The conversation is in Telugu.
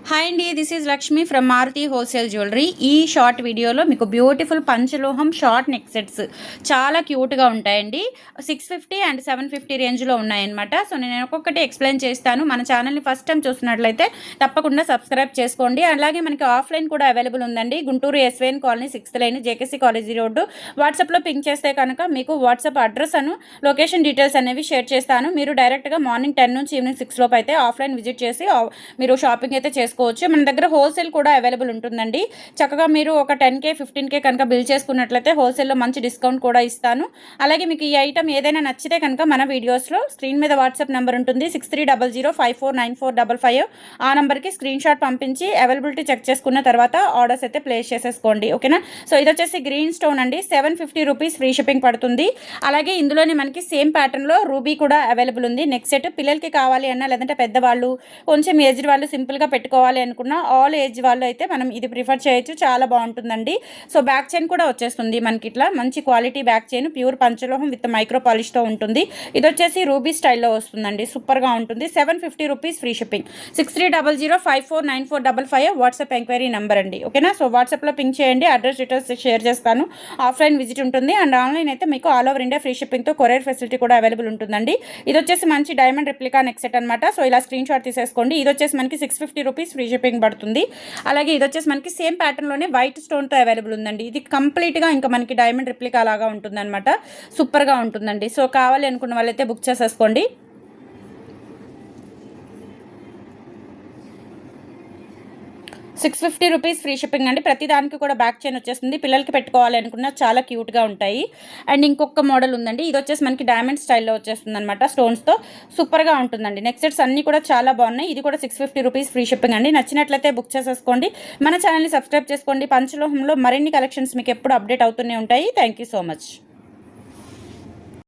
హాయ్ అండి, this is Lakshmi from Maruti wholesale jewellery. ఈ షార్ట్ వీడియోలో మీకు బ్యూటిఫుల్ పంచలోహం షార్ట్ నెక్ సెట్స్ చాలా క్యూట్గా ఉంటాయండి. 650 అండ్ 750 రేంజ్లో ఉన్నాయన్నమాట. సో నేను ఒక్కొక్కటి ఎక్స్ప్లెయిన్ చేస్తాను. మన ఛానల్ని ఫస్ట్ టైం చూస్తున్నట్లయితే తప్పకుండా సబ్స్క్రైబ్ చేసుకోండి. అలాగే మనకి ఆఫ్లైన్ కూడా అవైలబుల్ ఉందండి. Guntur SYN colony 6th line JKC college road. వాట్సాప్లో పింక్ చేస్తే కనుక మీకు వాట్సాప్ అడ్రస్ లొకేషన్ డీటెయిల్స్ అనేవి షేర్ చేస్తాను. మీరు డైరెక్ట్గా మార్నింగ్ 10 నుంచి ఈవినింగ్ 6 లోపు అయితే ఆఫ్లైన్ విజిట్ చేసి మీరు షాపింగ్ అయితే చేసుకోవచ్చు. మన దగ్గర హోల్సేల్ కూడా అవైలబుల్ ఉంటుందండి. చక్కగా మీరు ఒక 10K 15K కనుక బిల్ చేసుకున్నట్లయితే హోల్సేల్లో మంచి డిస్కౌంట్ కూడా ఇస్తాను. అలాగే మీకు ఈ ఐటమ్ ఏదైనా నచ్చితే కనుక మన వీడియోస్లో స్క్రీన్ మీద వాట్సాప్ నెంబర్ ఉంటుంది 6300549455. ఆ నెంబర్కి స్క్రీన్ షాట్ పంపించి అవైలబిలిటీ చెక్ చేసుకున్న తర్వాత ఆర్డర్స్ అయితే ప్లేస్ చేసేసుకోండి. ఓకేనా. సో ఇది వచ్చేసి గ్రీన్ స్టోన్ అండి. 750 రూపీస్ ఫ్రీ షిప్పింగ్ పడుతుంది. అలాగే ఇందులోనే మనకి సేమ్ ప్యాటర్న్లో రూబీ కూడా అవైలబుల్ ఉంది. నెక్స్ట్ సెట్ పిల్లలకి కావాలి అన్నా లేదంటే పెద్దవాళ్ళు కొంచెం ఏజ్డ్ వాళ్ళు సింపుల్గా పెట్టుకోవాలి అనుకున్న ఆల్ ఏజ్ వాళ్ళు అయితే మనం ఇది ప్రిఫర్ చేయొచ్చు. చాలా బాగుంటుందండి. సో బ్యాక్ చైన్ కూడా వచ్చేస్తుంది మనకి ఇట్లా మంచి క్వాలిటీ బ్యాక్ చైన్ ప్యూర్ పంచలోహం విత్ మైక్రో పాలిష్తో ఉంటుంది. ఇది వచ్చేసి రూబీ స్టైల్లో వస్తుందండి. సూపర్గా ఉంటుంది. 750 rupees free shipping. 6300549455 WhatsApp enquiry number అండి. ఓకేనా. సో వాట్సాప్లో పింక్ చేయండి. అడ్రస్ డీటెయిల్స్ షేర్ చేస్తాను. ఆఫ్లైన్ విజిట్ ఉంటుంది అండ్ ఆన్లైన్ అయితే మీకు ఆల్ ఓవర్ ఇండియా ఫ్రీ షిప్పింగ్తో కొరియర్ ఫెసిలిటీ కూడా అవైలబుల్ ఉంటుందండి. ఇది వచ్చేసి మంచి డైమండ్ రెప్లికా నెక్ సెట్ అనమాట. సో ఇలా స్క్రీన్ షాట్ తీసేసుకోండి. ఇది వచ్చేసి మనకి 650 రూపీస్ ఫ్రీ షిప్పింగ్ పడుతుంది. అలాగే ఇది వచ్చేసి మనకి సేమ్ ప్యాటర్న్లోనే వైట్ స్టోన్తో అవైలబుల్ ఉందండి. ఇది కంప్లీట్గా ఇంకా మనకి డైమండ్ రిప్లికా లాగా ఉంటుందన్నమాట. సూపర్గా ఉంటుందండి. సో కావాలి అనుకున్న వాళ్ళైతే బుక్ చేసేసుకోండి. 650 రూపీస్ ఫ్రీ షిప్పింగ్ అండి. ప్రతి దానికి కూడా బ్యాక్ చైన్ వచ్చేస్తుంది. పిల్లలకి పెట్టుకోవాలి అనుకున్న చాలా క్యూట్గా ఉంటాయి. అండ్ ఇంకొక మోడల్ ఉందండి. ఇది వచ్చేసి మనకి డైమండ్ స్టైల్లో వచ్చేస్తుంది అనమాట. స్టోన్స్తో సూపర్గా ఉంటుందండి. నెక్స్ట్ సెట్స్ అన్నీ కూడా చాలా బాగున్నాయి. ఇది కూడా 650 రూపీస్ ఫ్రీ షిప్పింగ్ అండి. నచ్చినట్లయితే బుక్ చేసేసుకోండి. మన ఛానల్ని సబ్స్క్రైబ్ చేసుకోండి. పంచలోహంలో మరిన్ని కలెక్షన్స్ మీకు ఎప్పుడు అప్డేట్ అవుతూనే ఉంటాయి. Thank you so much.